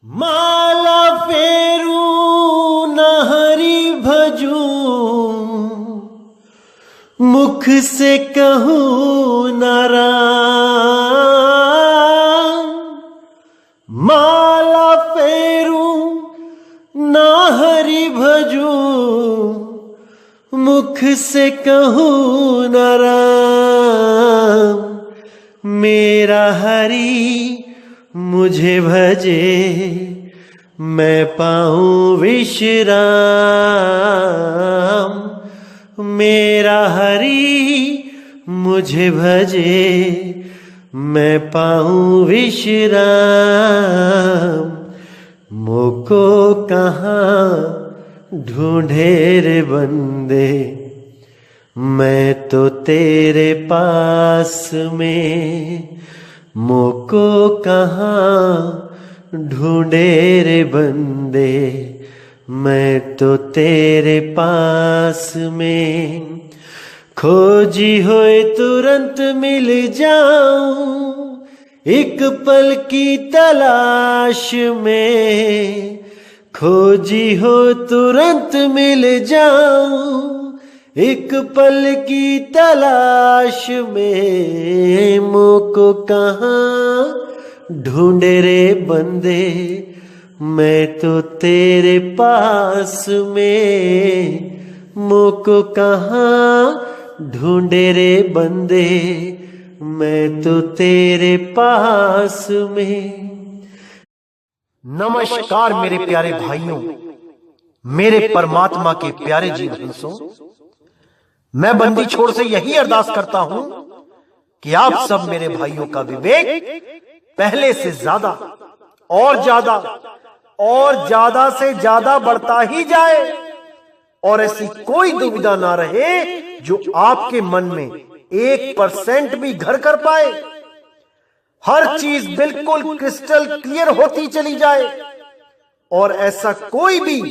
माला फेरू न हरि भजू, मुख से कहूँ न राम। माला फेरू न हरि भजू, मुख से कहूँ न राम। मेरा हरि मुझे भजे, मैं पाऊं विश्राम। मेरा हरि मुझे भजे, मैं पाऊं विश्राम। मोको कहाँ ढूंढे रे बंदे, मैं तो तेरे पास में। मोको कहाँ ढूंढे रे बंदे, मैं तो तेरे पास में। खोजी होए तुरंत मिल जाऊं, एक पल की तलाश में। खोजी हो तुरंत मिल जाऊं, एक पल की तलाश में। मोको कहाँ ढूंढे रे बंदे, मैं तो तेरे पास में। मोको कहाँ ढूंढे रे बंदे, मैं तो तेरे पास में। नमस्कार मेरे प्यारे भाइयों, मेरे परमात्मा के प्यारे जीव हंसों। मैं बंदी छोड़ से यही अरदास करता हूं कि आप सब मेरे भाइयों का विवेक पहले से ज्यादा और ज्यादा से ज्यादा बढ़ता ही जाए, और ऐसी कोई दुविधा ना रहे जो आपके मन में 1% भी घर कर पाए। हर चीज बिल्कुल क्रिस्टल क्लियर होती चली जाए, और ऐसा कोई भी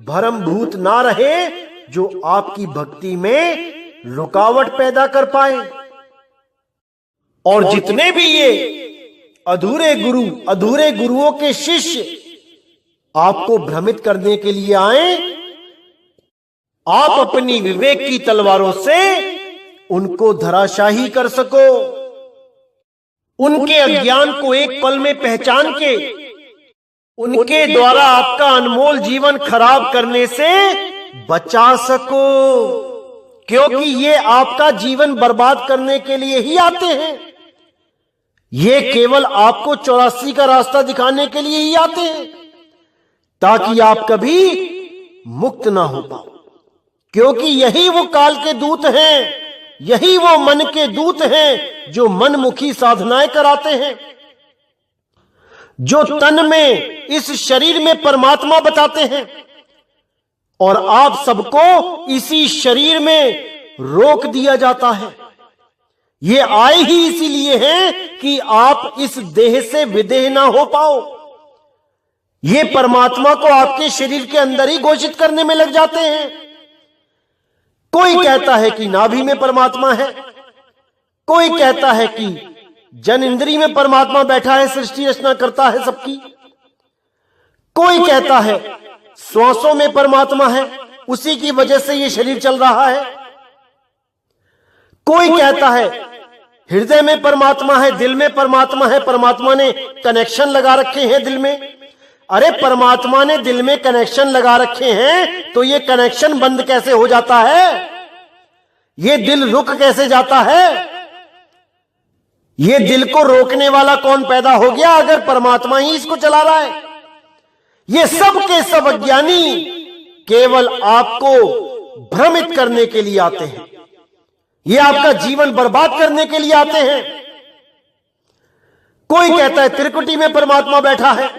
भ्रम भूत ना रहे जो आपकी भक्ति में रुकावट पैदा कर पाए। और जितने भी ये अधूरे गुरुओं के शिष्य आपको भ्रमित करने के लिए आए, आप अपनी विवेक की तलवारों से उनको धराशाही कर सको। उनके अज्ञान को एक पल में पहचान के उनके द्वारा आपका अनमोल जीवन खराब करने से बचा सको, क्योंकि ये आपका जीवन बर्बाद करने के लिए ही आते हैं। ये केवल आपको 84 का रास्ता दिखाने के लिए ही आते हैं, ताकि आप कभी मुक्त ना हो पाओ। क्योंकि यही वो काल के दूत हैं, यही वो मन के दूत हैं जो मनमुखी साधनाएं कराते हैं, जो तन में इस शरीर में परमात्मा बताते हैं, और आप सबको इसी शरीर में रोक दिया जाता है। ये आए ही इसीलिए हैं कि आप इस देह से विदेह ना हो पाओ। ये परमात्मा को आपके शरीर के अंदर ही घोषित करने में लग जाते हैं। कोई कहता है कि नाभि में परमात्मा है, कोई कहता है कि जन इंद्री में परमात्मा बैठा है, सृष्टि रचना करता है सबकी। कोई कहता है श्वासों में परमात्मा है, उसी की वजह से ये शरीर चल रहा है। कोई कहता है हृदय में परमात्मा है, दिल में परमात्मा है, परमात्मा ने कनेक्शन लगा रखे हैं दिल में। अरे परमात्मा ने दिल में कनेक्शन लगा रखे हैं तो ये कनेक्शन बंद कैसे हो जाता है? ये दिल रुक कैसे जाता है? ये दिल को रोकने वाला कौन पैदा हो गया अगर परमात्मा ही इसको चला रहा है? ये सब के सब अज्ञानी केवल आपको भ्रमित करने के लिए आते हैं। ये आपका जीवन बर्बाद करने के लिए आते हैं। कोई कहता है त्रिकुटी में परमात्मा बैठा है,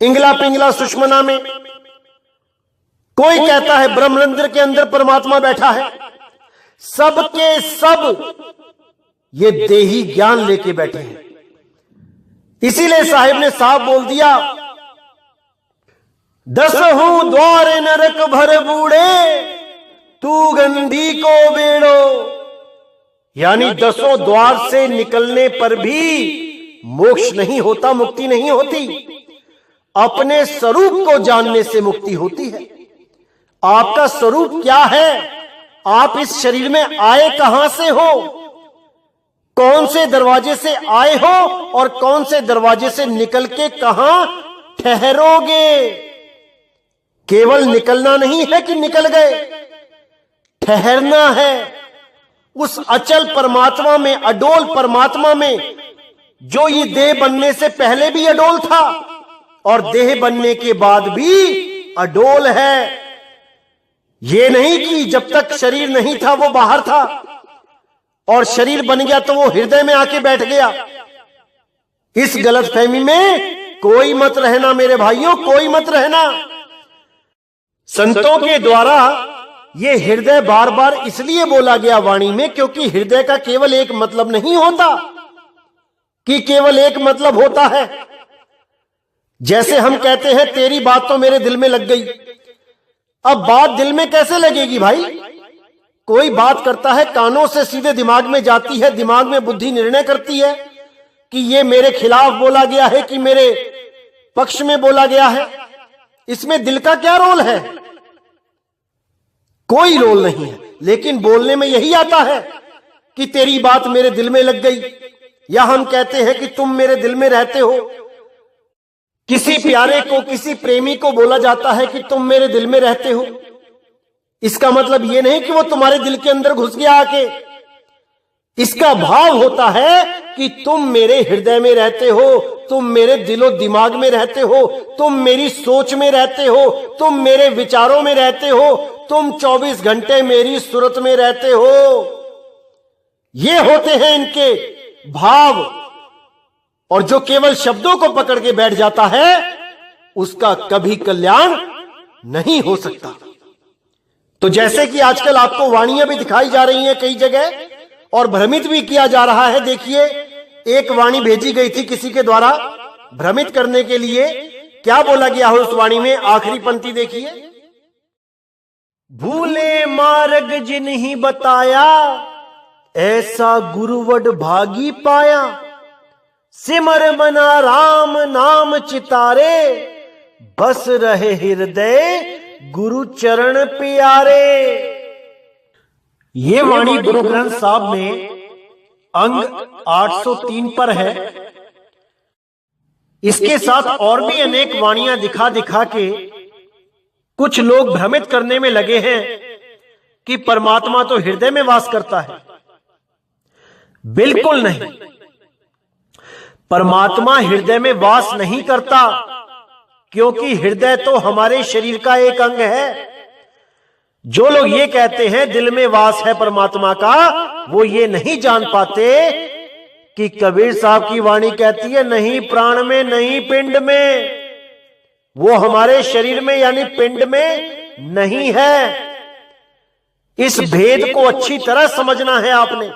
इंगला पिंगला सुषमना में। कोई कहता है ब्रह्मरंध्र के अंदर परमात्मा बैठा है। सब के सब ये देही ज्ञान लेके बैठे हैं। इसीलिए साहिब ने साफ बोल दिया, 10 द्वार नरक भर बूढ़े, तू गंधी को बेड़ो। यानी 10 द्वार से निकलने पर भी मोक्ष नहीं होता, मुक्ति नहीं होती। अपने स्वरूप को जानने से मुक्ति होती है। आपका स्वरूप क्या है? आप इस शरीर में आए कहां से हो? कौन से दरवाजे से आए हो और कौन से दरवाजे से निकल के कहां ठहरोगे? केवल निकलना नहीं है कि निकल गए, ठहरना है उस अचल परमात्मा में, अडोल परमात्मा में, जो ये देह बनने से पहले भी अडोल था और देह बनने के बाद भी अडोल है। ये नहीं कि जब तक शरीर नहीं था वो बाहर था और शरीर बन गया तो वो हृदय में आके बैठ गया। इस गलतफहमी में कोई मत रहना मेरे भाइयों, कोई मत रहना। संतों के द्वारा ये हृदय बार बार इसलिए बोला गया वाणी में, क्योंकि हृदय का केवल एक मतलब नहीं होता कि केवल एक मतलब होता है। जैसे हम कहते हैं तेरी बात तो मेरे दिल में लग गई। अब बात दिल में कैसे लगेगी भाई? कोई बात करता है, कानों से सीधे दिमाग में जाती है, दिमाग में बुद्धि निर्णय करती है कि ये मेरे खिलाफ बोला गया है कि मेरे पक्ष में बोला गया है। इसमें दिल का क्या रोल है? कोई रोल नहीं है। लेकिन बोलने में यही आता है कि तेरी बात मेरे दिल में लग गई, या हम कहते हैं कि तुम मेरे दिल में रहते हो। किसी प्यारे को, किसी प्रेमी को बोला जाता है कि तुम मेरे दिल में रहते हो। इसका मतलब यह नहीं कि वो तुम्हारे दिल के अंदर घुस गया आके। इसका भाव होता है कि तुम मेरे हृदय में रहते हो, तुम मेरे दिलो दिमाग में रहते हो, तुम मेरी सोच में रहते हो, तुम मेरे विचारों में रहते हो, तुम 24 घंटे मेरी सूरत में रहते हो। ये होते हैं इनके भाव। और जो केवल शब्दों को पकड़ के बैठ जाता है उसका कभी कल्याण नहीं हो सकता। तो जैसे कि आजकल आपको वाणियां भी दिखाई जा रही हैं कई जगह और भ्रमित भी किया जा रहा है। देखिए, एक वाणी भेजी गई थी किसी के द्वारा भ्रमित करने के लिए। क्या बोला गया है उस वाणी में? आखिरी पंक्ति देखिए, भूले मार्ग जिन्हीं बताया, ऐसा गुरुवड भागी पाया। सिमर मना राम नाम चितारे, बस रहे हृदय गुरु चरण प्यारे। ये वाणी गुरु ग्रंथ साहब में अंग 803 पर है। इसके साथ और भी अनेक वाणियां दिखा दिखा के कुछ लोग भ्रमित करने में लगे हैं कि परमात्मा तो हृदय में वास करता है। बिल्कुल नहीं, परमात्मा हृदय में वास नहीं करता, क्योंकि हृदय तो हमारे शरीर का एक अंग है। जो लोग ये कहते हैं दिल में वास है परमात्मा का, वो ये नहीं जान पाते कि कबीर साहब की वाणी कहती है नहीं प्राण में, नहीं पिंड में। वो हमारे शरीर में यानी पिंड में नहीं है। इस भेद को अच्छी तरह समझना है आपने,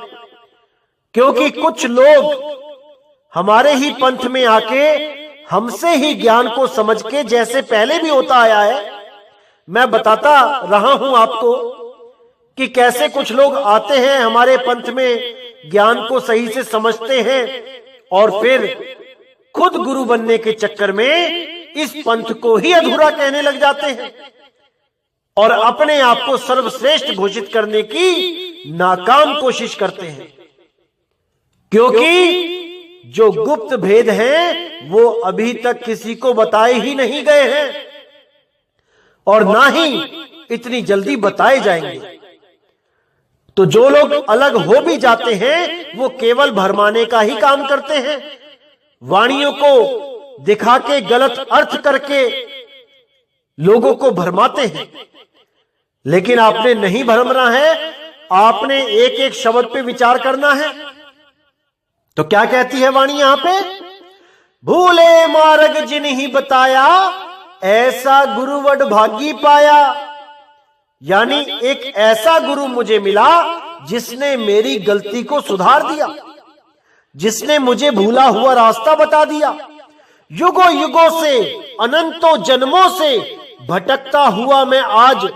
क्योंकि कुछ लोग हमारे ही पंथ में आके हमसे ही ज्ञान को समझ के, जैसे पहले भी होता आया है, मैं बताता रहा हूं आपको कि कैसे कुछ लोग आते हैं हमारे पंथ में, ज्ञान को सही से समझते हैं और फिर खुद गुरु बनने के चक्कर में इस पंथ को ही अधूरा कहने लग जाते हैं और अपने आप को सर्वश्रेष्ठ घोषित करने की नाकाम कोशिश करते हैं। क्योंकि जो गुप्त भेद हैं वो अभी तक किसी को बताए ही नहीं गए हैं और ना ही इतनी जल्दी बताए जाएंगे। तो जो लोग अलग हो भी जाते हैं वो केवल भरमाने का ही काम करते हैं, वाणियों को दिखा के गलत अर्थ करके लोगों को भरमाते हैं। लेकिन आपने नहीं भरमना है, आपने एक एक शब्द पे विचार करना है। तो क्या कहती है वाणी यहां पे? भूले मार्ग जिन्हीं बताया, ऐसा गुरुवड भागी पाया। यानी एक ऐसा गुरु मुझे मिला जिसने मेरी गलती को सुधार दिया, जिसने मुझे भूला हुआ रास्ता बता दिया। युगों युगों से, अनंतों जन्मों से भटकता हुआ मैं आज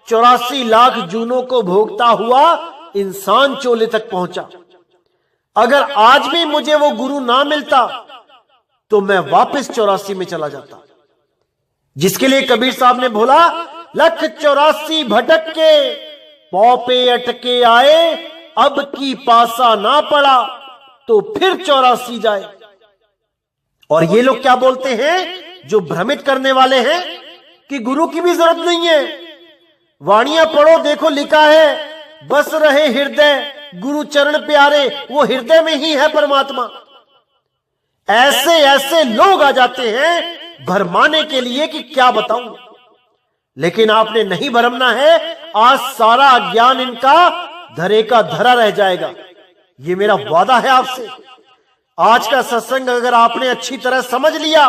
84 लाख जूनों को भोगता हुआ इंसान चोले तक पहुंचा। अगर आज भी मुझे वो गुरु ना मिलता तो मैं वापस 84 में चला जाता। जिसके लिए कबीर साहब ने बोला, लख 84 भटक के पौ पे अटके आए, अब की पासा ना पड़ा तो फिर 84 जाए। और ये लोग क्या बोलते हैं, जो भ्रमित करने वाले हैं कि गुरु की भी जरूरत नहीं है। वाणियां पढ़ो, देखो लिखा है, बस रहे हृदय गुरु चरण प्यारे, वो हृदय में ही है परमात्मा। ऐसे ऐसे लोग आ जाते हैं भरमाने के लिए कि क्या बताऊं। लेकिन आपने नहीं भरमना है, आज सारा ज्ञान इनका धरे का धरा रह जाएगा, ये मेरा वादा है आपसे। आज का सत्संग अगर आपने अच्छी तरह समझ लिया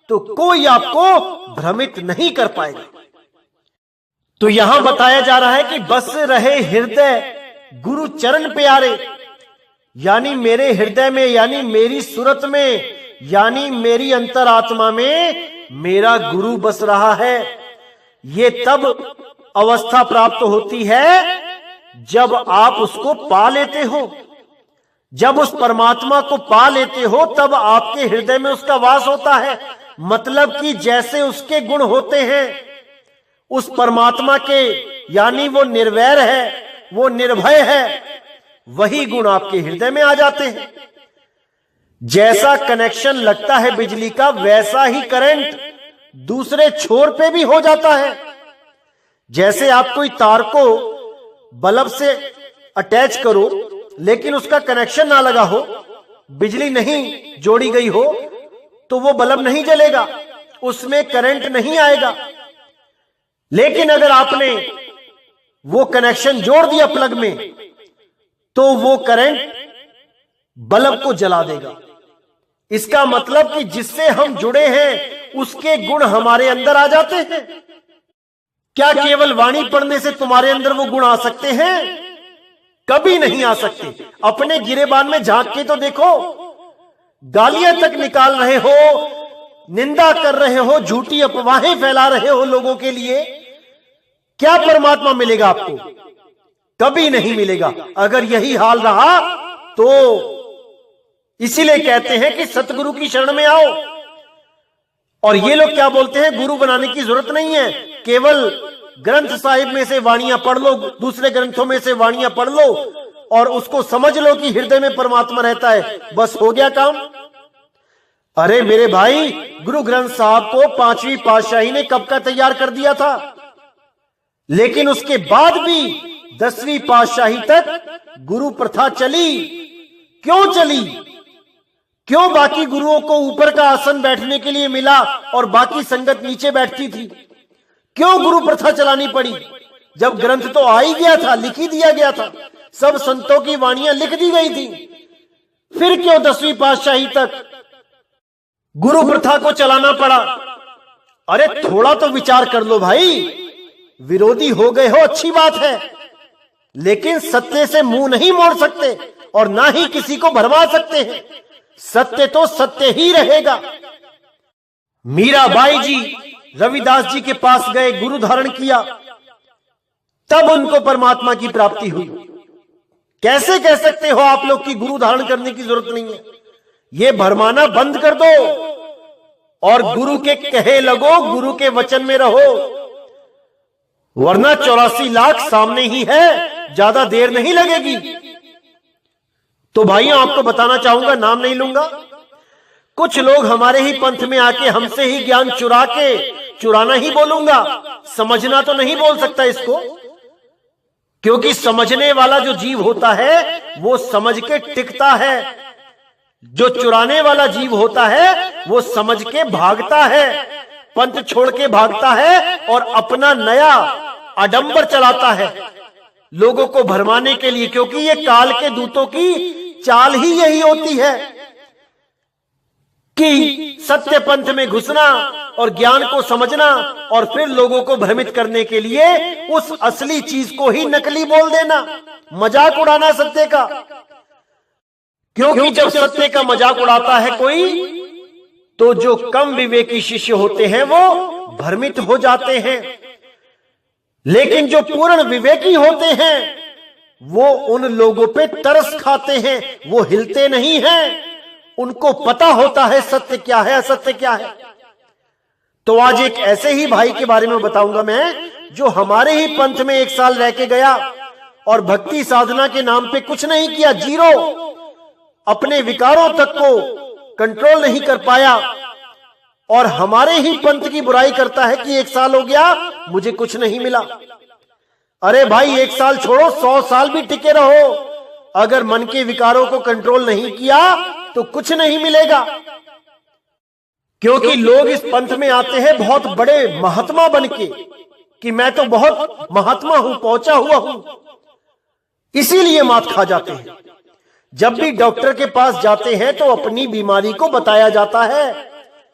तो कोई आपको भ्रमित नहीं कर पाएगा। तो यहां बताया जा रहा है कि बस रहे हृदय गुरु चरण प्यारे, यानी मेरे हृदय में, यानी मेरी सूरत में, यानी मेरी अंतरात्मा में मेरा गुरु बस रहा है। ये तब अवस्था प्राप्त होती है जब आप उसको पा लेते हो। जब उस परमात्मा को पा लेते हो तब आपके हृदय में उसका वास होता है। मतलब कि जैसे उसके गुण होते हैं उस परमात्मा के, यानी वो निर्वैर है, वो निर्भय है, वही गुण आपके हृदय में आ जाते हैं। जैसा कनेक्शन लगता है बिजली का, वैसा ही करंट दूसरे छोर पे भी हो जाता है। जैसे आप कोई तार को बल्ब से अटैच करो लेकिन उसका कनेक्शन ना लगा हो, बिजली नहीं जोड़ी गई हो, तो वो बल्ब नहीं जलेगा, उसमें करंट नहीं आएगा। लेकिन अगर आपने वो कनेक्शन जोड़ दिया प्लग में, तो वो करंट बल्ब को जला देगा। इसका मतलब कि जिससे हम जुड़े हैं उसके गुण हमारे अंदर आ जाते हैं। क्या केवल वाणी पढ़ने से तुम्हारे अंदर वो गुण आ सकते हैं? कभी नहीं आ सकते। अपने गिरेबान में झांक के तो देखो, गालियां तक निकाल रहे हो, निंदा कर रहे हो, झूठी अफवाहें फैला रहे हो लोगों के लिए, क्या परमात्मा मिलेगा आपको? कभी नहीं मिलेगा। अगर यही हाल रहा तो इसीलिए कहते हैं कि सतगुरु की शरण में आओ। और ये लोग क्या बोलते हैं, गुरु बनाने की जरूरत नहीं है, केवल ग्रंथ साहिब में से वाणियां पढ़ लो, दूसरे ग्रंथों में से वाणियां पढ़ लो और उसको समझ लो कि हृदय में परमात्मा रहता है, बस हो गया काम। अरे मेरे भाई, गुरु ग्रंथ साहब को 5वीं पातशाही ने कब का तैयार कर दिया था, लेकिन उसके बाद भी 10वीं पातशाही तक गुरु प्रथा चली। क्यों चली? क्यों बाकी गुरुओं को ऊपर का आसन बैठने के लिए मिला और बाकी संगत नीचे बैठती थी? क्यों गुरु प्रथा चलानी पड़ी? जब ग्रंथ तो आ ही गया था, लिख ही दिया गया था, सब संतों की वाणियां लिख दी गई थी, फिर क्यों 10वीं पातशाही तक गुरु प्रथा को चलाना पड़ा? अरे थोड़ा तो विचार कर लो भाई। विरोधी हो गए हो अच्छी बात है, लेकिन सत्य से मुंह नहीं मोड़ सकते और ना ही किसी को भरमा सकते हैं। सत्य तो सत्य ही रहेगा। मीराबाई जी रविदास जी के पास गए, गुरु धारण किया, तब उनको परमात्मा की प्राप्ति हुई। कैसे कह सकते हो आप लोग कि गुरु धारण करने की जरूरत नहीं है? ये भरमाना बंद कर दो और गुरु के कहे लगो, गुरु के वचन में रहो, वरना 84 लाख सामने ही है, ज्यादा देर नहीं लगेगी। तो भाइयों, आपको बताना चाहूंगा, नाम नहीं लूंगा, कुछ लोग हमारे ही पंथ में आके हमसे ही ज्ञान चुरा के, चुराना ही बोलूंगा, समझना तो नहीं बोल सकता इसको, क्योंकि समझने वाला जो जीव होता है वो समझ के टिकता है, जो चुराने वाला जीव होता है वो समझ के भागता है, पंथ छोड़ के भागता है और अपना नया आडंबर चलाता है लोगों को भरमाने के लिए। क्योंकि ये काल के दूतों की चाल ही यही होती है कि सत्य पंथ में घुसना और ज्ञान को समझना और फिर लोगों को भ्रमित करने के लिए उस असली चीज को ही नकली बोल देना, मजाक उड़ाना सत्य का। क्योंकि जब सत्य का मजाक उड़ाता है कोई, तो जो कम विवेकी शिष्य होते हैं वो भ्रमित हो जाते हैं, लेकिन जो पूर्ण विवेकी होते हैं वो उन लोगों पे तरस खाते हैं, वो हिलते नहीं हैं, उनको पता होता है सत्य क्या है, असत्य क्या है। तो आज एक ऐसे ही भाई के बारे में बताऊंगा मैं, जो हमारे ही पंथ में 1 साल रह के गया और भक्ति साधना के नाम पे कुछ नहीं किया, जीरो, अपने विकारों तक को कंट्रोल नहीं कर पाया और हमारे ही पंथ की बुराई करता है कि 1 साल हो गया मुझे कुछ नहीं मिला। अरे भाई 1 साल छोड़ो, 100 साल भी टिके रहो, अगर मन के विकारों को कंट्रोल नहीं किया तो कुछ नहीं मिलेगा। क्योंकि लोग इस पंथ में आते हैं बहुत बड़े महात्मा बनके कि मैं तो बहुत महात्मा हूं, पहुंचा हुआ हूं, इसीलिए मात खा जाते हैं। जब भी डॉक्टर के पास जाते हैं तो अपनी बीमारी को बताया जाता है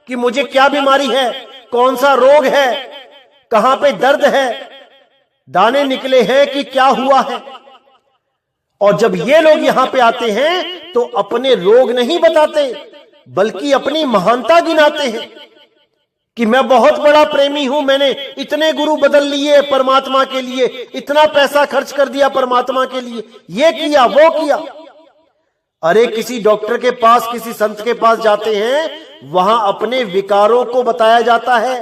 कि मुझे क्या बीमारी है, कौन सा रोग है, कहां पे दर्द है, दाने निकले हैं कि क्या हुआ है। और जब ये लोग यहां पे आते हैं तो अपने रोग नहीं बताते बल्कि अपनी महानता गिनाते हैं कि मैं बहुत बड़ा प्रेमी हूं, मैंने इतने गुरु बदल लिए परमात्मा के लिए, इतना पैसा खर्च कर दिया परमात्मा के लिए, ये किया वो किया। अरे किसी डॉक्टर के पास, किसी संत के पास जाते हैं, वहां अपने विकारों को बताया जाता है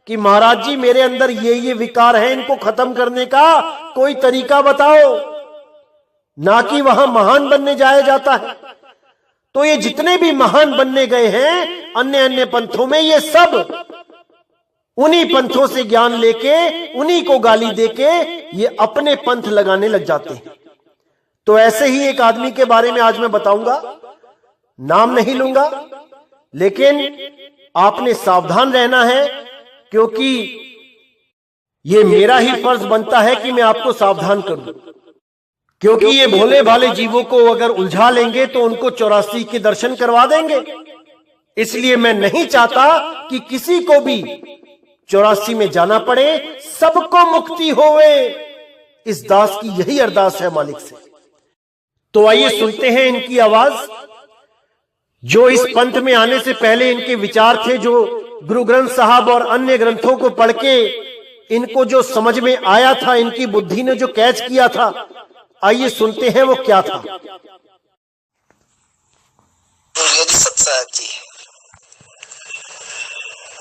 कि महाराज जी मेरे अंदर ये विकार है, इनको खत्म करने का कोई तरीका बताओ, ना कि वहां महान बनने जाया जाता है। तो ये जितने भी महान बनने गए हैं अन्य अन्य पंथों में, ये सब उन्हीं पंथों से ज्ञान लेके, उन्हीं को गाली देके ये अपने पंथ लगाने लग जाते हैं। तो ऐसे ही एक आदमी के बारे में आज मैं बताऊंगा, नाम नहीं लूंगा, लेकिन आपने सावधान रहना है क्योंकि ये मेरा ही फर्ज बनता है कि मैं आपको सावधान करूं। क्योंकि ये भोले भाले जीवों को अगर उलझा लेंगे तो उनको 84 के दर्शन करवा देंगे। इसलिए मैं नहीं चाहता कि किसी को भी 84 में जाना पड़े, सबको मुक्ति होवे, इस दास की यही अरदास है मालिक से। तो आइए सुनते हैं इनकी आवाज, जो इस पंथ में आने से पहले इनके विचार थे, जो गुरु ग्रंथ साहब और अन्य ग्रंथों को पढ़ के इनको जो समझ में आया था, इनकी बुद्धि ने जो कैच किया था, आइए सुनते हैं वो क्या था। सत्साहब जी,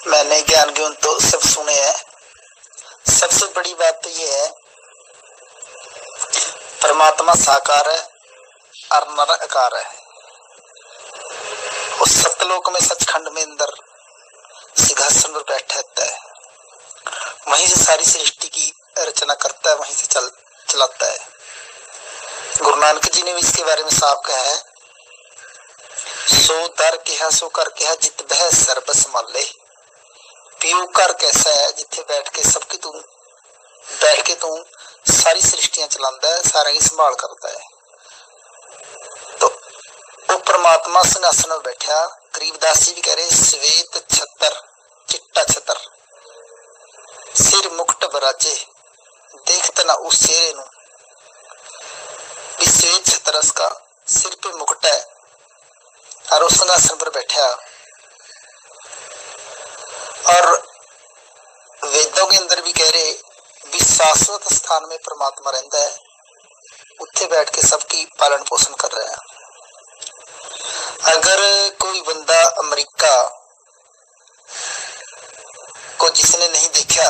मैंने ज्ञान गुण तो सब सुने हैं। सबसे बड़ी बात तो ये है, परमात्मा साकार है और निराकार है। उस सतलोक में सचखंड में अंदर सिंहासन पर बैठा है, वहीं से सारी सृष्टि की रचना करता है, वहीं से चलाता है। गुरु नानक जी ने भी इसके बारे में साफ कहा है, सो दर कहा सो कर कहा जित बह सर्ब संभाले। पीयू कर कैसा है, जिथे बैठ के तू सारी सृष्टियां चलाता है, सारा की संभाल करता है। तो वो परमात्मा सिंहासन में बैठा, गरीबदास जी भी कह रहे, श्वेत छतर चिट्टा छतर, सिर मुकुट बराजे, देखते ना उस चेहरे नू। श्वेत छतरस का सिर पे मुकुट है और उस सिंहासन पर बैठा। और वेदों के अंदर भी कह रहे, शाश्वत स्थान में परमात्मा रहता है, उत्थे बैठ के सबकी पालन पोषण कर रहा है। अगर कोई बंदा अमेरिका को जिसने नहीं देखा,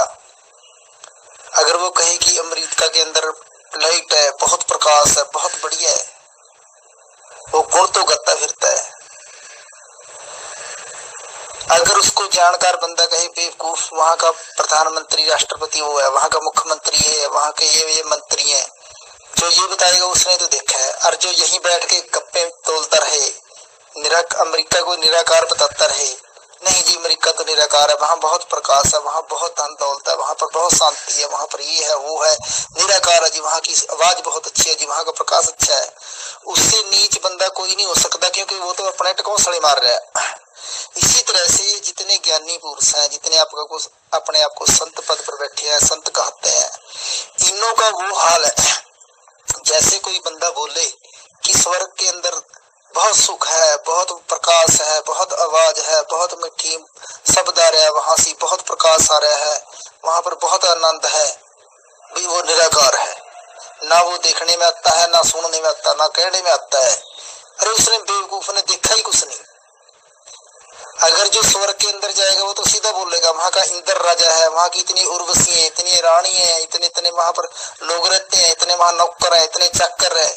अगर वो कहे कि अमेरिका के अंदर लाइट है, बहुत प्रकाश है, बहुत बढ़िया है, वो गुण तो गाता फिरता है। अगर उसको जानकार बंदा कहे बेवकूफ, वहां का प्रधानमंत्री राष्ट्रपति वो है, वहां का मुख्यमंत्री है, वहां के ये मंत्री है, जो ये बताएगा उसने तो देखा है। और जो यहीं बैठ के गप्पे तोलता रहे, अमेरिका को निराकार बताता रहे, नहीं जी अमेरिका तो निराकार है, वहां बहुत प्रकाश है, वहां बहुत धन दौलत है, वहां पर बहुत शांति है, वहां पर ये है वो है, निराकार है जी, वहां की आवाज बहुत अच्छी है जी, वहां का प्रकाश अच्छा है। उससे नीच बंदा कोई नहीं हो सकता, क्योंकि वो तो अपने टकौसले मार रहा है। इसी तरह से जितने ज्ञानी पुरुष हैं, जितने अपने आप को संत पद पर बैठे हैं, संत कहते हैं, इनों का वो हाल है जैसे कोई बंदा बोले कि स्वर्ग के अंदर बहुत सुख है, बहुत प्रकाश है, बहुत आवाज है, बहुत मीठी शब्द आ रहा है, वहां से बहुत प्रकाश आ रहा है, वहां पर बहुत आनंद है, भी वो निराकार है, ना वो देखने में आता है, ना सुनने में आता, ना कहने में आता है। अरे उसने बेवकूफ ने देखा ही कुछ नहीं। अगर जो स्वर्ग के अंदर जाएगा वो तो सीधा बोलेगा वहां का इंद्र राजा है, वहां की इतनी उर्वशी है, इतनी रानी है, इतने इतने वहां पर लोग रहते हैं, इतने वहां नौकर है, इतने चाकर है,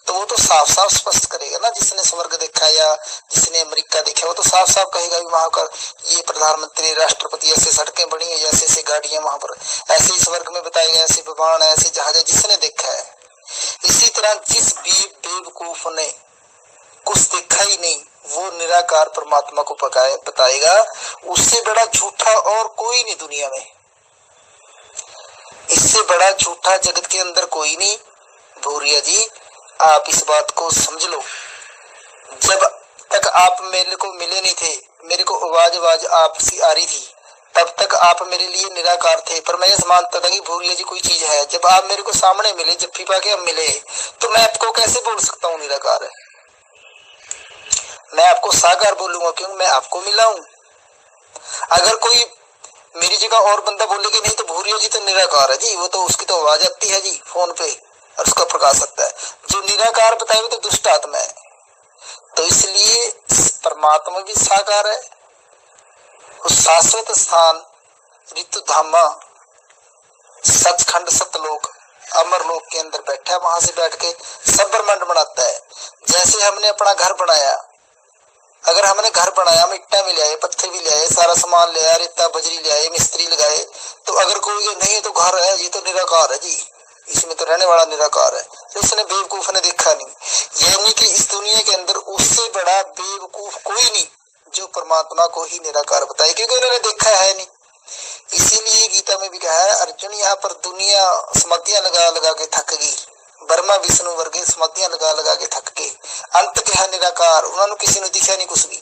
तो वो तो साफ साफ स्पष्ट करेगा ना। जिसने स्वर्ग देखा या जिसने अमेरिका देखा वो तो साफ साफ कहेगा भी वहां का ये प्रधानमंत्री राष्ट्रपति, ऐसे सड़कें बनी है, ऐसे ऐसे गाड़ियां वहां पर, ऐसे ही स्वर्ग में बताएगा, ऐसे विमान है, ऐसे जहाज है, जिसने देखा है। इसी तरह जिस बेवकूफ ने कुछ देखा ही नहीं वो निराकार परमात्मा को बताएगा, उससे बड़ा झूठा और कोई नहीं दुनिया में, इससे बड़ा झूठा जगत के अंदर कोई नहीं। भूरिया जी आप इस बात को समझ लो, जब तक आप मेरे को मिले नहीं थे, मेरे को आवाज आपसी आ रही थी, तब तक आप मेरे लिए निराकार थे, पर मैं ये मानता था कि भूरिया जी कोई चीज है। जब आप मेरे को सामने मिले, जब पा के हम मिले, तो मैं आपको कैसे बोल सकता हूँ निराकार है? मैं आपको साकार बोलूंगा क्योंकि मैं आपको मिला हूं। अगर कोई मेरी जगह और बंदा बोले कि नहीं तो भूरिया जी तो निराकार है जी, वो तो उसकी तो आवाज आती है जी फोन पे और उसका प्रकाश सकता है। जो निराकार बताए वो तो दुष्ट आत्मा है। तो इसलिए परमात्मा भी साकार है, उस शाश्वत स्थान ऋतु धामा सचखंड सतलोक अमर लोक के अंदर बैठा है, वहां से बैठ के सब ब्रह्मांड बनाता है। जैसे हमने अपना घर बनाया, अगर हमने घर बनाया, हम ईंटा भी ले आए, पत्थर भी ले आए, सारा सामान ले आए, रेता बजरी ले आए, मिस्त्री लगाए, तो अगर कोई नहीं तो घर है, ये तो निराकार है जी, इसमें तो रहने वाला निराकार है। तो उसने बेवकूफ ने देखा नहीं। यानी कि इस दुनिया के अंदर उससे बड़ा बेवकूफ कोई नहीं जो परमात्मा को ही निराकार बताए, क्योंकि उन्होंने देखा है नहीं। इसीलिए गीता में भी कहा है अर्जुन, यहाँ पर दुनिया समाधियां लगा लगा के थक गई, ब्रह्मा विष्णु वर्गे समाधियां लगा लगा के थक के अंत कहा निराकार, उन्होंने किसी ने दिखा नहीं कुछ भी,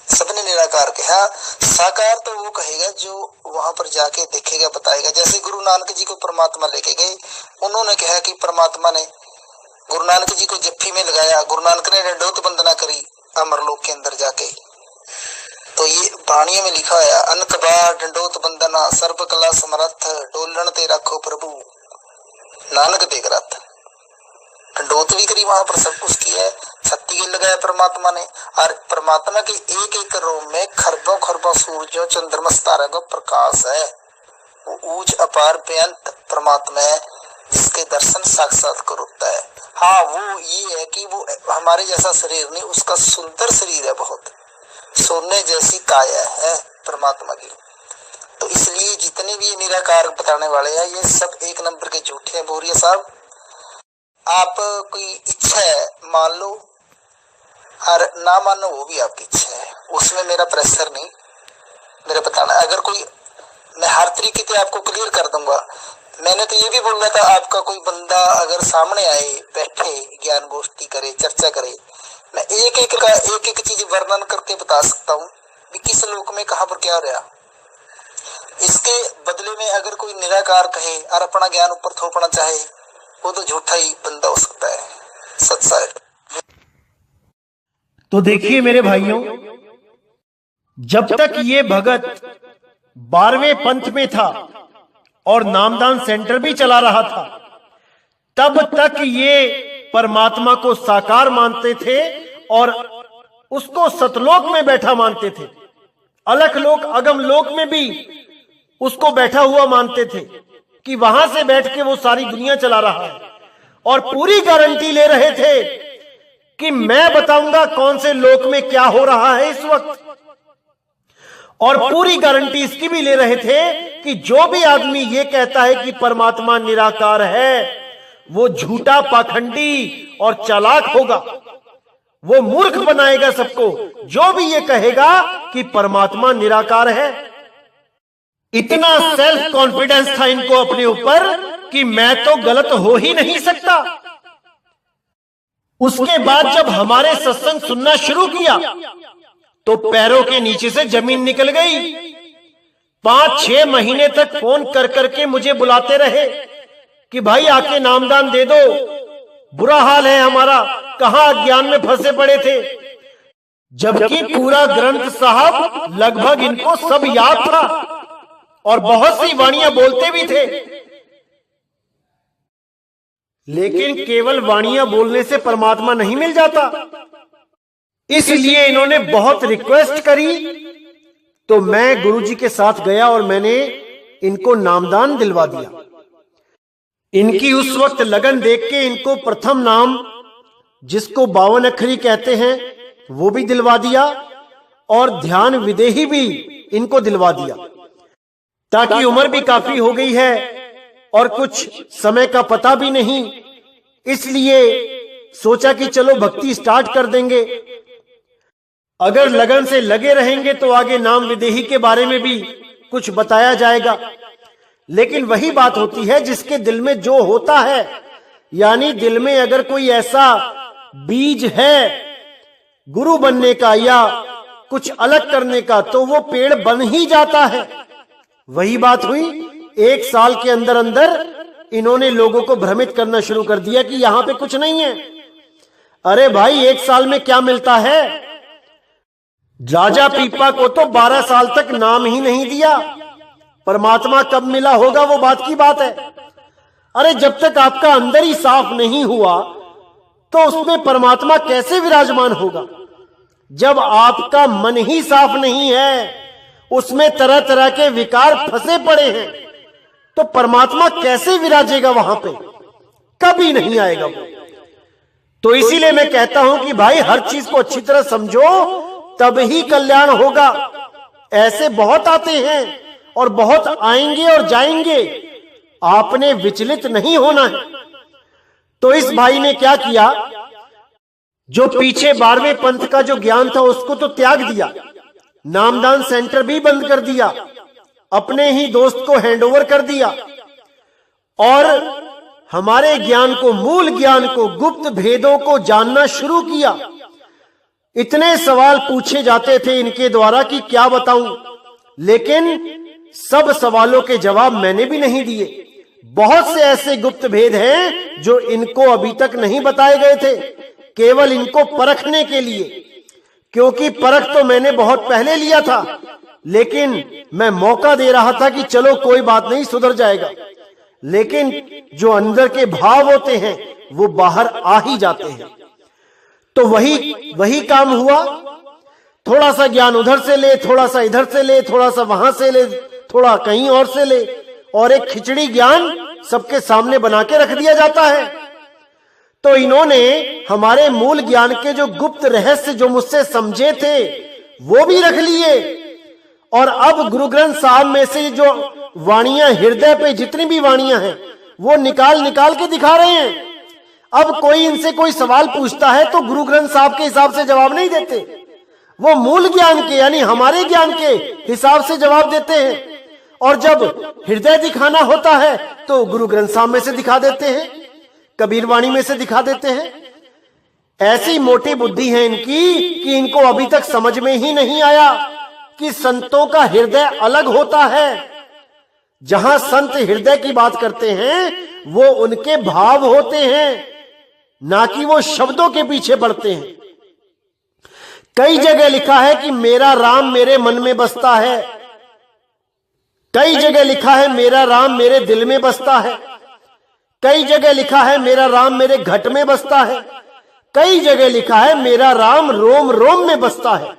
सबने निराकार कहा। साकार तो वो कहेगा जो वहां पर जाके देखेगा, बताएगा। जैसे गुरु नानक जी को परमात्मा लेके गए, उन्होंने कहा कि परमात्मा ने गुरु नानक जी को जप्फी में लगाया, गुरु नानक ने दंडोत वंदना करी अमरलोक के अंदर जाके। तो ये वाणियों में लिखा है अनक बार दंडोत वंदना सर्व कला समर्थ डोलन ते रखो प्रभु नानक देख रहा था। दंडोत भी करी वहां पर, सब कुछ किया है, छत्ती के लगाया परमात्मा ने। और परमात्मा के एक एक रोम में खरबों खरबों सूर्यों चंद्रमा तारा का प्रकाश है। वो ऊंच अपार बेअंत परमात्मा है जिसके दर्शन साक्षात कर होता है। हाँ, वो ये है कि वो हमारे जैसा शरीर नहीं, उसका सुंदर शरीर है, बहुत सोने जैसी काया है परमात्मा की। तो इसलिए जितने भी निराकार बताने वाले हैं ये सब एक नंबर के झूठे हैं। बोरिया साहब, आप कोई इच्छा है मान लो और ना मानो वो भी आपकी इच्छा है, उसमें मेरा प्रेशर नहीं, मेरा बताना। अगर कोई, मैं हर तरीके से आपको क्लियर कर दूंगा। मैंने तो ये भी बोलना था, आपका कोई बंदा अगर सामने आए, बैठे, ज्ञान गोष्ठी करे, चर्चा करे, मैं एक एक चीज वर्णन करके बता सकता हूँ कि किस लोक में कहां पर क्या रहा। इसके बदले में अगर कोई निराकार कहे और अपना ज्ञान ऊपर थोपना चाहे, वो तो झूठा ही बंदा हो सकता है। सच है। तो देखिए मेरे भाइयों, जब तक ये भगत 12वें पंथ में था और नामदान सेंटर भी चला रहा था, तब तक ये परमात्मा को साकार मानते थे और उसको सतलोक में बैठा मानते थे। अलख लोक अगम लोक में भी उसको बैठा हुआ मानते थे कि वहां से बैठ के वो सारी दुनिया चला रहा है, और पूरी गारंटी ले रहे थे कि मैं बताऊंगा कौन से लोक में क्या हो रहा है इस वक्त। और पूरी गारंटी इसकी भी ले रहे थे कि जो भी आदमी ये कहता है कि परमात्मा निराकार है, वो झूठा, पाखंडी और चालाक होगा, वो मूर्ख बनाएगा सबको। जो भी ये कहेगा कि परमात्मा निराकार है, इतना सेल्फ कॉन्फिडेंस था इनको अपने ऊपर कि मैं तो गलत हो ही नहीं सकता। उसके बाद जब हमारे सत्संग सुनना शुरू किया तो पैरों के नीचे से जमीन निकल गई। 5-6 महीने तक फोन कर करके मुझे बुलाते रहे कि भाई आके नामदान दे दो, बुरा हाल है हमारा, कहां अज्ञान में फंसे पड़े थे। जबकि पूरा ग्रंथ साहब लगभग इनको सब याद था और बहुत सी वाणियां बोलते भी थे, लेकिन केवल वाणियां बोलने से परमात्मा नहीं मिल जाता। इसलिए इन्होंने बहुत रिक्वेस्ट करी, तो मैं गुरुजी के साथ गया और मैंने इनको नामदान दिलवा दिया। इनकी उस वक्त लगन देख के इनको प्रथम नाम, जिसको 52 अखरी कहते हैं, वो भी दिलवा दिया और ध्यान विदेही भी इनको दिलवा दिया, ताकि उम्र भी काफी हो गई है और कुछ समय का पता भी नहीं, इसलिए सोचा कि चलो भक्ति स्टार्ट कर देंगे। अगर लगन से लगे रहेंगे तो आगे नाम विदेही के बारे में भी कुछ बताया जाएगा। लेकिन वही बात होती है, जिसके दिल में जो होता है, यानी दिल में अगर कोई ऐसा बीज है गुरु बनने का या कुछ अलग करने का, तो वो पेड़ बन ही जाता है। वही बात हुई, 1 साल के अंदर अंदर इन्होंने लोगों को भ्रमित करना शुरू कर दिया कि यहां पे कुछ नहीं है। अरे भाई, 1 साल में क्या मिलता है? राजा पीपा को तो 12 साल तक नाम ही नहीं दिया। परमात्मा कब मिला होगा वो बात की बात है। अरे जब तक आपका अंदर ही साफ नहीं हुआ तो उसमें परमात्मा कैसे विराजमान होगा? जब आपका मन ही साफ नहीं है, उसमें तरह तरह के विकार फंसे पड़े हैं, तो परमात्मा कैसे विराजेगा वहां पे? कभी नहीं आएगा वो। तो इसीलिए मैं कहता हूं कि भाई हर चीज को अच्छी तरह समझो, तब ही कल्याण होगा। ऐसे बहुत आते हैं और बहुत आएंगे और जाएंगे, आपने विचलित नहीं होना है। तो इस भाई ने क्या किया, जो पीछे 12वें पंथ का जो ज्ञान था उसको तो त्याग दिया, नामदान सेंटर भी बंद कर दिया, अपने ही दोस्त को हैंडओवर कर दिया और हमारे ज्ञान को, मूल ज्ञान को, गुप्त भेदों को जानना शुरू किया। इतने सवाल पूछे जाते थे इनके द्वारा कि क्या बताऊं, लेकिन सब सवालों के जवाब मैंने भी नहीं दिए। बहुत से ऐसे गुप्त भेद हैं जो इनको अभी तक नहीं बताए गए थे, केवल इनको परखने के लिए, क्योंकि परख तो मैंने बहुत पहले लिया था, लेकिन मैं मौका दे रहा था कि चलो कोई बात नहीं, सुधर जाएगा। लेकिन जो अंदर के भाव होते हैं वो बाहर आ ही जाते हैं। तो वही काम हुआ। थोड़ा सा ज्ञान उधर से ले, थोड़ा सा इधर से ले, थोड़ा सा वहां से ले, थोड़ा कहीं और से ले, और एक खिचड़ी ज्ञान सबके सामने बना के रख दिया जाता है। तो इन्होंने हमारे मूल ज्ञान के जो गुप्त रहस्य जो मुझसे समझे थे वो भी रख लिए, और अब गुरु ग्रंथ साहब में से जो वाणियां, हृदय पे जितनी भी वाणियां हैं, वो निकाल निकाल के दिखा रहे हैं। अब कोई इनसे कोई सवाल पूछता है तो गुरु ग्रंथ साहब के हिसाब से जवाब नहीं देते, वो मूल ज्ञान के यानी हमारे ज्ञान के हिसाब से जवाब देते हैं। और जब हृदय दिखाना होता है तो गुरु ग्रंथ साहब में से दिखा देते हैं, कबीर वाणी में से दिखा देते हैं। ऐसी मोटी बुद्धि है इनकी कि इनको अभी तक समझ में ही नहीं आया कि संतों का हृदय अलग होता है। जहां संत हृदय की बात करते हैं वो उनके भाव होते हैं, ना कि वो शब्दों के पीछे बढ़ते हैं। कई जगह लिखा है कि मेरा राम मेरे मन में बसता है, कई जगह लिखा है मेरा राम मेरे दिल में बसता है, कई जगह लिखा है मेरा राम मेरे घट में बसता है, कई जगह लिखा है मेरा राम रोम रोम में बसता है।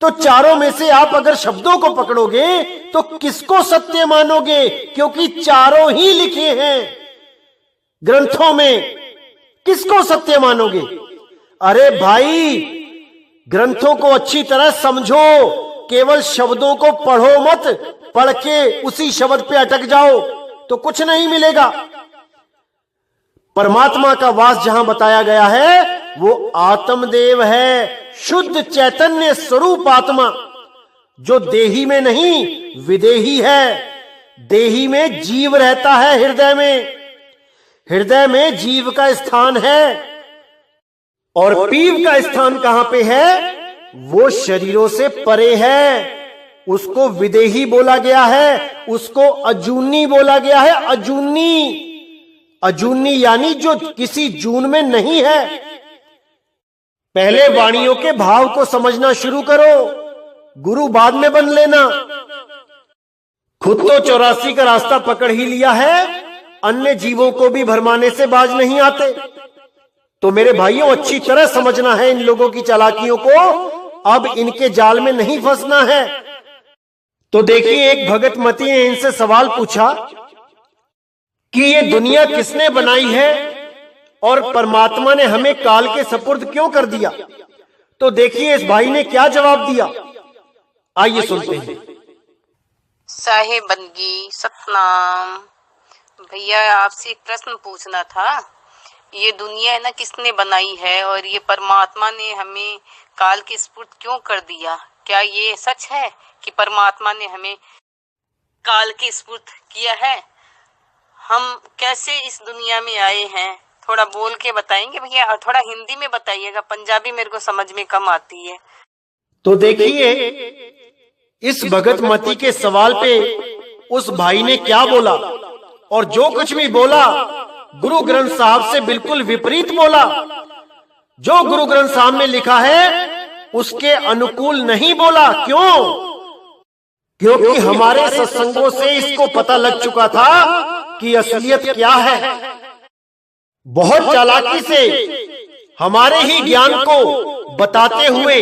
तो चारों में से आप अगर शब्दों को पकड़ोगे तो किसको सत्य मानोगे? क्योंकि चारों ही लिखे हैं ग्रंथों में, किसको सत्य मानोगे? अरे भाई, ग्रंथों को अच्छी तरह समझो, केवल शब्दों को पढ़ो मत, पढ़ के उसी शब्द पे अटक जाओ तो कुछ नहीं मिलेगा। परमात्मा का वास जहां बताया गया है वो आत्मदेव है, शुद्ध चैतन्य स्वरूप आत्मा, जो देही में नहीं विदेही है। देही में जीव रहता है, हृदय में, हृदय में जीव का स्थान है। और पीव का स्थान कहां पे है? वो शरीरों से परे है, उसको विदेही बोला गया है, उसको अजूनी बोला गया है। अजूनी, अजूनी यानी जो किसी जून में नहीं है। पहले वाणियों के भाव को समझना शुरू करो, गुरु बाद में बन लेना। खुद तो 84 का रास्ता पकड़ ही लिया है, अन्य जीवों को भी भरमाने से बाज नहीं आते। तो मेरे भाइयों अच्छी तरह समझना है इन लोगों की चालाकियों को, अब इनके जाल में नहीं फंसना है। तो देखिए एक भगत मती ने इनसे सवाल पूछा कि ये दुनिया किसने बनाई है और परमात्मा ने हमें काल के सपुर्द क्यों कर दिया। तो देखिए इस भाई ने क्या जवाब दिया, आइए सुनते हैं। साहेब बंदगी सतनाम, भैया आपसे एक प्रश्न पूछना था। ये दुनिया है ना किसने बनाई है और ये परमात्मा ने हमें काल के सपुर्द क्यों कर दिया। क्या ये सच है कि परमात्मा ने हमें काल के सपुर्द किया है? हम कैसे इस दुनिया में आए हैं, थोड़ा बोल के बताएंगे भैया, और थोड़ा हिंदी में बताइएगा, पंजाबी मेरे को समझ में कम आती है। तो देखिए इस भगत मती के सवाल पे उस भाई ने क्या बोला, और जो कुछ भी बोला गुरु ग्रंथ साहब से बिल्कुल विपरीत बोला। जो गुरु ग्रंथ साहब में लिखा है उसके अनुकूल नहीं बोला। क्यों? क्योंकि हमारे सत्संगों से इसको पता लग चुका था कि असलियत क्या है। बहुत चालाकी से हमारे ही ज्ञान को बताते हुए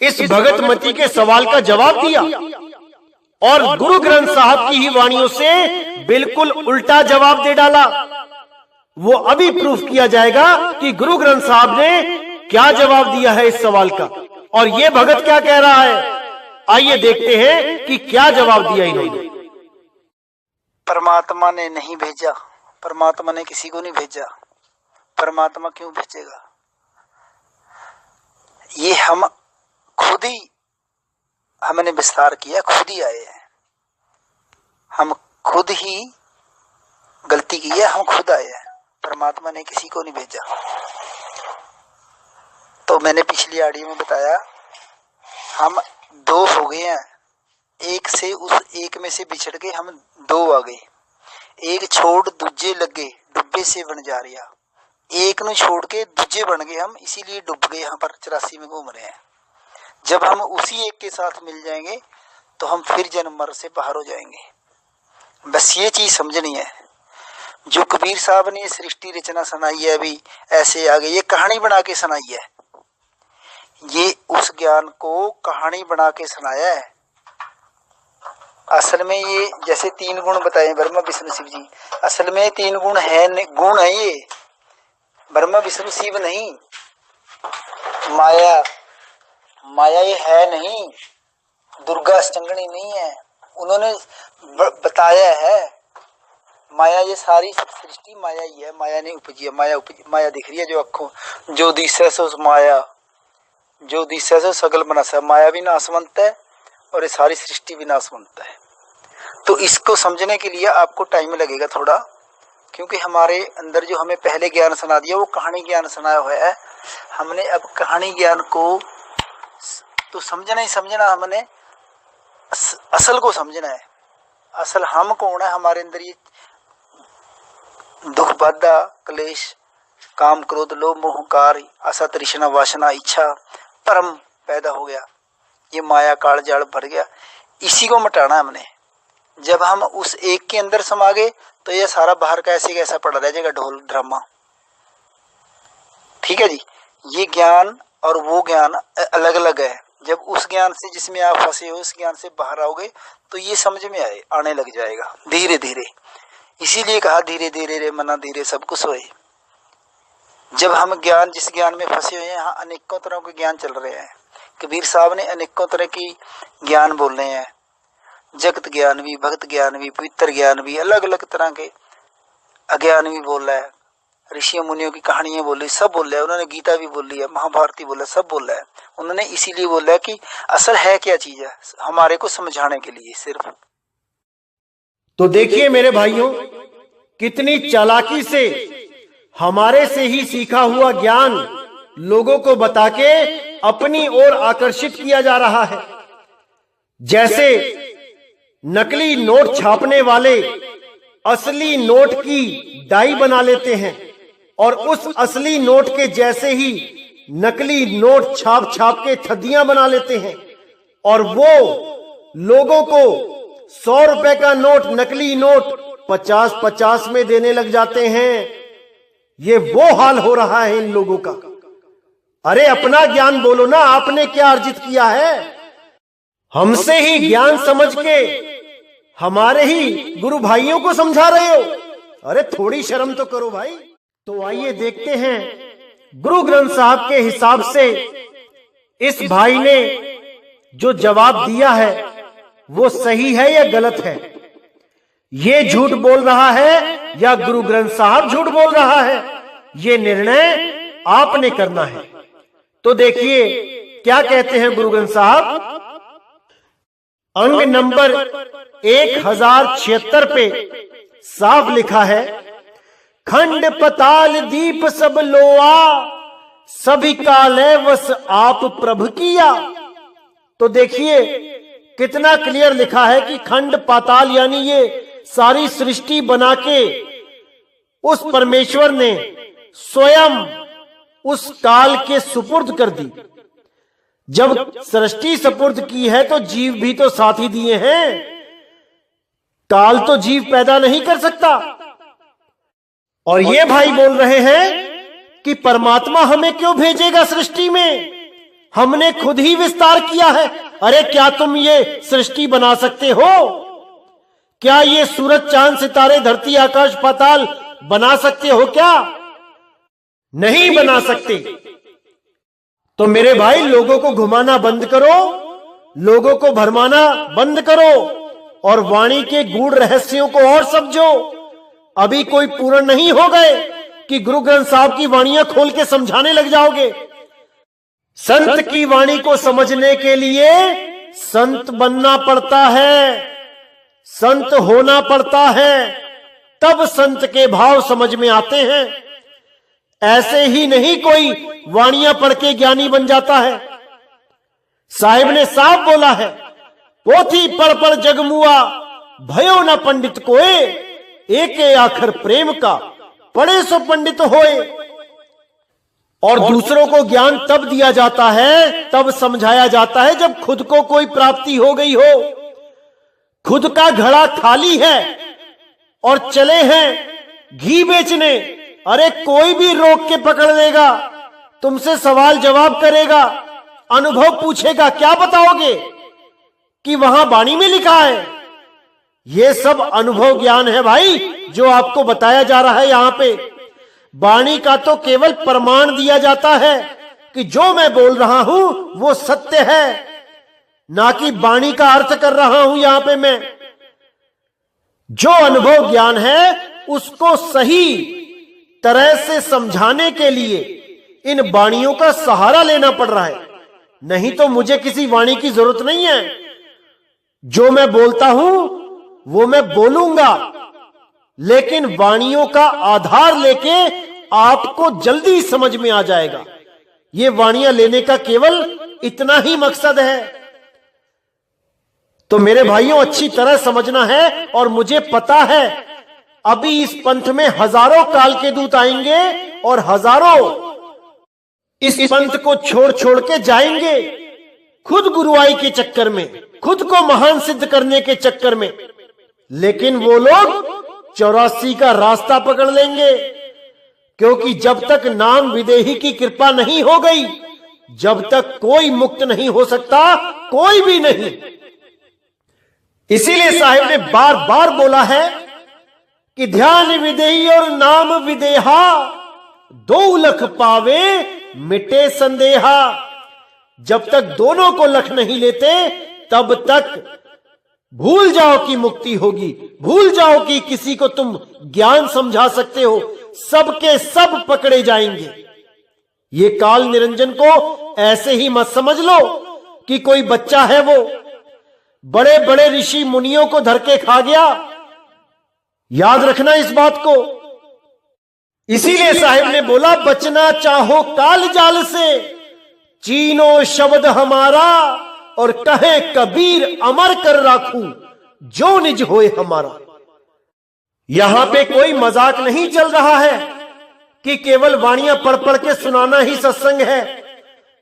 इस भगत मती के सवाल का जवाब दिया, और गुरु ग्रंथ साहब की ही वाणियों से बिल्कुल उल्टा जवाब दे डाला। वो अभी प्रूफ किया जाएगा कि गुरु ग्रंथ साहब ने क्या जवाब दिया है इस सवाल का, और ये भगत क्या कह रहा है। आइए देखते हैं कि क्या जवाब दिया इन्होंने। परमात्मा ने नहीं भेजा, परमात्मा ने किसी को नहीं भेजा, परमात्मा क्यों भेजेगा? ये हम खुद ही, हमने विस्तार किया, खुद ही आए हैं, हम खुद ही गलती की है, हम खुद आए हैं, परमात्मा ने किसी को नहीं भेजा। तो मैंने पिछली ऑडियो में बताया हम दो हो गए हैं, एक से उस एक में से बिछड़ के हम दो आ गए, एक छोड़ दूजे लगे डुब्बे से बन जा रहा, एक ਨੂੰ छोड़ के दूजे बन गए हम, इसीलिए डूब गए यहाँ पर 84 में घूम रहे हैं। जब हम उसी एक के साथ मिल जाएंगे तो हम फिर जन्म मर से बाहर हो जाएंगे। बस ये चीज समझनी है। जो कबीर साहब ने सृष्टि रचना सुनाई है, अभी ऐसे आगे ये कहानी बना के सुनाई है, ये उस ज्ञान को कहानी बना के सुनाया है। असल में ये जैसे 3 गुण बताए ब्रह्मा विष्णु शिव जी, असल में 3 गुण है, गुण है ये, ब्रह्मा विष्णु शिव नहीं, माया, माया ये है नहीं, दुर्गा अष्टंगनी नहीं है, उन्होंने बताया है। माया ये सारी सृष्टि माया ही है, माया ने उपजी है, माया दिख रही है जो अखों, जो दिशा से उस माया, जो दिशा से सगल बनासा, माया भी नाशवंत है और ये सारी सृष्टि भी नाशवंत है। तो इसको समझने के लिए आपको टाइम लगेगा थोड़ा, क्योंकि हमारे अंदर जो हमें पहले ज्ञान सुना दिया वो कहानी ज्ञान सुनाया हुआ है। हमने अब कहानी ज्ञान को तो समझना ही समझना, हमने असल को समझना है। असल हम कौन है, हमारे अंदर ये दुख बाधा क्लेश काम क्रोध लोभ मोह कार आशा तृष्णा वासना इच्छा परम पैदा हो गया, ये माया काल जाल भर गया, इसी को मिटाना हमने। जब हम उस एक के अंदर समा गए तो ये सारा बाहर का ऐसे कैसा पड़ा रह जाएगा, ढोल ड्रामा। ठीक है जी, ये ज्ञान और वो ज्ञान अलग अलग है। जब उस ज्ञान से जिसमें आप फंसे हो उस ज्ञान से बाहर आओगे तो ये समझ में आने लग जाएगा धीरे धीरे। इसीलिए कहा धीरे धीरे रे मना धीरे सब कुछ होए। जब हम ज्ञान जिस ज्ञान में फंसे हुए हैं, यहाँ अनेकों तरह के ज्ञान चल रहे हैं। कबीर साहब ने अनेकों तरह की ज्ञान बोल रहे हैं, जगत ज्ञान भी, भक्त ज्ञान भी, पवित्र ज्ञान भी, अलग अलग तरह के अज्ञान भी बोल रहा है। ऋषियों मुनियों की कहानियां बोल रही, सब बोल रहा है। उन्होंने गीता भी बोल रही है, महाभारती बोला, सब बोल रहा है। उन्होंने इसीलिए बोला है कि असल है क्या चीज है, हमारे को समझाने के लिए सिर्फ। तो देखिए मेरे भाइयों, कितनी चालाकी से हमारे से ही सीखा हुआ ज्ञान लोगों को बता के अपनी ओर आकर्षित किया जा रहा है। जैसे नकली नोट छापने वाले असली नोट की डाई बना लेते हैं और उस असली नोट के जैसे ही नकली नोट छाप छाप के थद्दियां बना लेते हैं, और वो लोगों को 100 रुपए का नोट, नकली नोट 50-50 में देने लग जाते हैं। ये वो हाल हो रहा है इन लोगों का। अरे अपना ज्ञान बोलो ना, आपने क्या अर्जित किया है? हमसे ही ज्ञान समझ के हमारे ही गुरु भाइयों को समझा रहे हो। अरे थोड़ी शर्म तो करो भाई। तो आइए देखते हैं गुरु ग्रंथ साहब के हिसाब से इस भाई ने जो जवाब दिया है वो सही है या गलत है। ये झूठ बोल रहा है या गुरु ग्रंथ साहब झूठ बोल रहा है, ये निर्णय आपने करना है। तो देखिए क्या कहते हैं गुरु ग्रंथ साहब। अंग नंबर 1076 पे साफ लिखा है, खंड पताल दीप सब लोआ, सभी काले वस आप प्रभु किया। तो देखिए कितना क्लियर लिखा है कि खंड पाताल यानी ये सारी सृष्टि बना के उस परमेश्वर ने स्वयं उस काल के सुपुर्द कर दी। जब सृष्टि सुपुर्द की है तो जीव भी तो साथ ही दिए हैं। काल तो जीव पैदा नहीं कर सकता। और ये भाई बोल रहे हैं कि परमात्मा हमें क्यों भेजेगा सृष्टि में, हमने खुद ही विस्तार किया है। अरे क्या तुम ये सृष्टि बना सकते हो? क्या ये सूरज चांद सितारे धरती आकाश पाताल बना सकते हो? क्या नहीं बना सकते। तो मेरे भाई लोगों को घुमाना बंद करो, लोगों को भरमाना बंद करो और वाणी के गूढ़ रहस्यों को और समझो। अभी कोई पूर्ण नहीं हो गए कि गुरु ग्रंथ साहब की वाणियां खोल के समझाने लग जाओगे। संत की वाणी को समझने के लिए संत बनना पड़ता है, संत होना पड़ता है, तब संत के भाव समझ में आते हैं। ऐसे ही नहीं कोई वाणियां पढ़ के ज्ञानी बन जाता है। साहिब ने साफ बोला है, पोथी पढ़ पढ़ जगमुआ, भयो न पंडित कोए, एक आखर प्रेम का, पढ़े सो पंडित होए। और दूसरों को ज्ञान तब दिया जाता है, तब समझाया जाता है जब खुद को कोई प्राप्ति हो गई हो। खुद का घड़ा खाली है और चले हैं घी बेचने। अरे कोई भी रोक के पकड़ लेगा, तुमसे सवाल जवाब करेगा, अनुभव पूछेगा, क्या बताओगे कि वहां वाणी में लिखा है। ये सब अनुभव ज्ञान है भाई जो आपको बताया जा रहा है यहां पे। वाणी का तो केवल प्रमाण दिया जाता है कि जो मैं बोल रहा हूं वो सत्य है, ना कि वाणी का अर्थ कर रहा हूं यहां पे मैं। जो अनुभव ज्ञान है उसको सही तरह से समझाने के लिए इन वाणियों का सहारा लेना पड़ रहा है। नहीं तो मुझे किसी वाणी की जरूरत नहीं है। जो मैं बोलता हूं वो मैं बोलूंगा, लेकिन वाणियों का आधार लेके आपको जल्दी समझ में आ जाएगा। ये वाणियां लेने का केवल इतना ही मकसद है। तो मेरे भाइयों अच्छी तरह समझना है। और मुझे पता है अभी इस पंथ में हजारों काल के दूत आएंगे और हजारों इस पंथ को छोड़ छोड़ के जाएंगे, खुद गुरुआई के चक्कर में, खुद को महान सिद्ध करने के चक्कर में। लेकिन वो लोग 84 का रास्ता पकड़ लेंगे, क्योंकि जब तक नाम विदेही की कृपा नहीं हो गई, जब तक कोई मुक्त नहीं हो सकता, कोई भी नहीं। इसीलिए साहिब ने बार बार बोला है कि ध्यान विदेही और नाम विदेहा, दो लख पावे मिटे संदेहा। जब तक दोनों को लख नहीं लेते तब तक भूल जाओ कि मुक्ति होगी, भूल जाओ कि किसी को तुम ज्ञान समझा सकते हो। सबके सब पकड़े जाएंगे। ये काल निरंजन को ऐसे ही मत समझ लो कि कोई बच्चा है वो बड़े बड़े ऋषि मुनियों को धर के खा गया। याद रखना इस बात को। इसीलिए साहिब ने बोला, बचना चाहो काल जाल से, चीनो शब्द हमारा, और कहे कबीर अमर कर राखूं, जो निज होए हमारा। यहां पे कोई मजाक नहीं चल रहा है कि केवल वाणियां पढ़ पढ़ के सुनाना ही सत्संग है।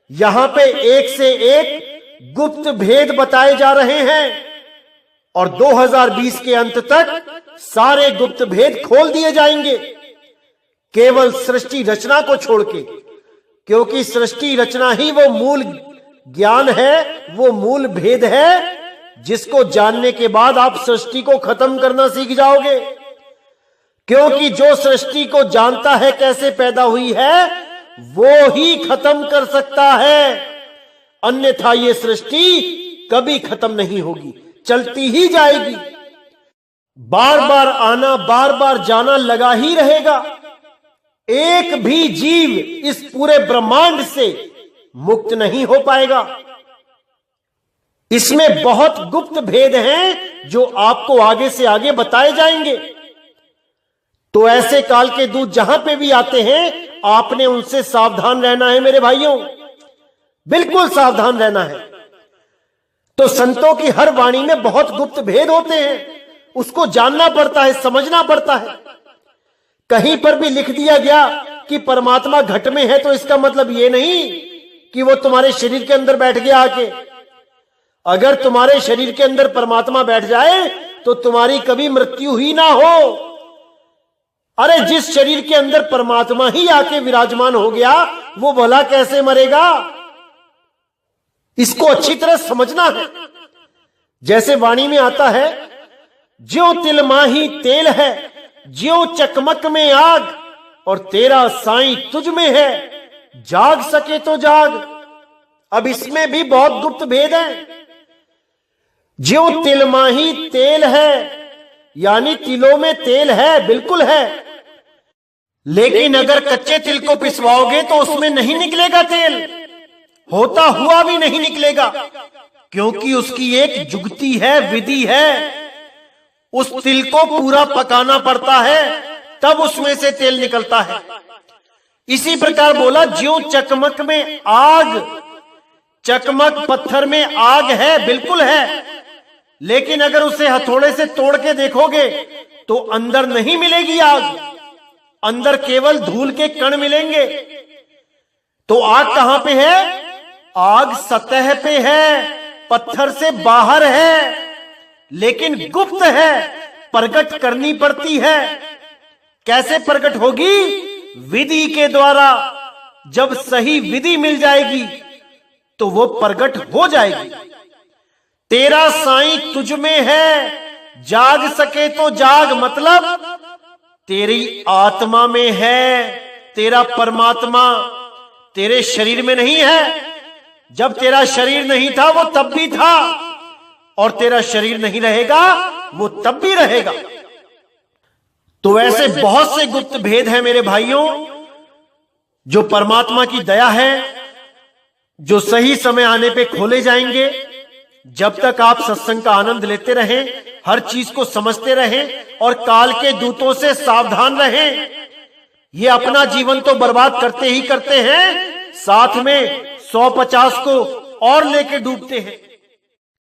यहां पे एक से एक गुप्त भेद बताए जा रहे हैं और 2020 के अंत तक सारे गुप्त भेद खोल दिए जाएंगे। केवल सृष्टि रचना को छोड़ के, क्योंकि सृष्टि रचना ही वो मूल ज्ञान है, वो मूल भेद है जिसको जानने के बाद आप सृष्टि को खत्म करना सीख जाओगे। क्योंकि जो सृष्टि को जानता है कैसे पैदा हुई है, वो ही खत्म कर सकता है, अन्यथा ये सृष्टि कभी खत्म नहीं होगी, चलती ही जाएगी। बार बार आना, बार बार जाना लगा ही रहेगा। एक भी जीव इस पूरे ब्रह्मांड से मुक्त नहीं हो पाएगा। इसमें बहुत गुप्त भेद हैं जो आपको आगे से आगे बताए जाएंगे। तो ऐसे काल के दूत जहां पे भी आते हैं, आपने उनसे सावधान रहना है मेरे भाइयों, बिल्कुल सावधान रहना है। तो संतों की हर वाणी में बहुत गुप्त भेद होते हैं, उसको जानना पड़ता है, समझना पड़ता है। कहीं पर भी लिख दिया गया कि परमात्मा घट में है, तो इसका मतलब यह नहीं कि वो तुम्हारे शरीर के अंदर बैठ गया आके। अगर तुम्हारे शरीर के अंदर परमात्मा बैठ जाए तो तुम्हारी कभी मृत्यु ही ना हो। अरे जिस शरीर के अंदर परमात्मा ही आके विराजमान हो गया, वो भला कैसे मरेगा? इसको अच्छी तरह समझना है। जैसे वाणी में आता है, ज्यों तिल माही तेल है, ज्यों चकमक में आग, और तेरा साईं तुझ में है, जाग सके तो जाग। अब इसमें भी बहुत गुप्त भेद है। ज्यों तिल माही तेल है, यानी तिलों में तेल है, बिल्कुल है, लेकिन अगर कच्चे तिल को पिसवाओगे तो उसमें नहीं निकलेगा तेल, होता हुआ भी नहीं निकलेगा, क्योंकि उसकी एक जुगती है, विधि है। उस तिल को पूरा पकाना पड़ता है, तब उसमें से तेल निकलता है। इसी प्रकार बोला, ज्यों चकमक में आग, चकमक पत्थर में आग है, बिल्कुल है, लेकिन अगर उसे हथौड़े से तोड़ के देखोगे तो अंदर नहीं मिलेगी आग, अंदर केवल धूल के कण मिलेंगे। तो आग कहां पे है? आग सतह पे है, पत्थर से बाहर है, लेकिन गुप्त है, प्रकट करनी पड़ती है। कैसे प्रकट होगी? विधि के द्वारा। जब सही विधि मिल जाएगी तो वो प्रकट हो जाएगी। तेरा साईं तुझ में है, जाग सके तो जाग, मतलब तेरी आत्मा में है, तेरा परमात्मा तेरे शरीर में नहीं है। जब तेरा शरीर नहीं था वो तब भी था, और तेरा शरीर नहीं रहेगा वो तब भी रहेगा। तो ऐसे बहुत से गुप्त भेद हैं मेरे भाइयों, जो परमात्मा की दया है, जो सही समय आने पे खोले जाएंगे। जब तक आप सत्संग का आनंद लेते रहें, हर चीज को समझते रहें और काल के दूतों से सावधान रहें। ये अपना जीवन तो बर्बाद करते ही करते हैं, साथ में 150 को और लेके डूबते हैं।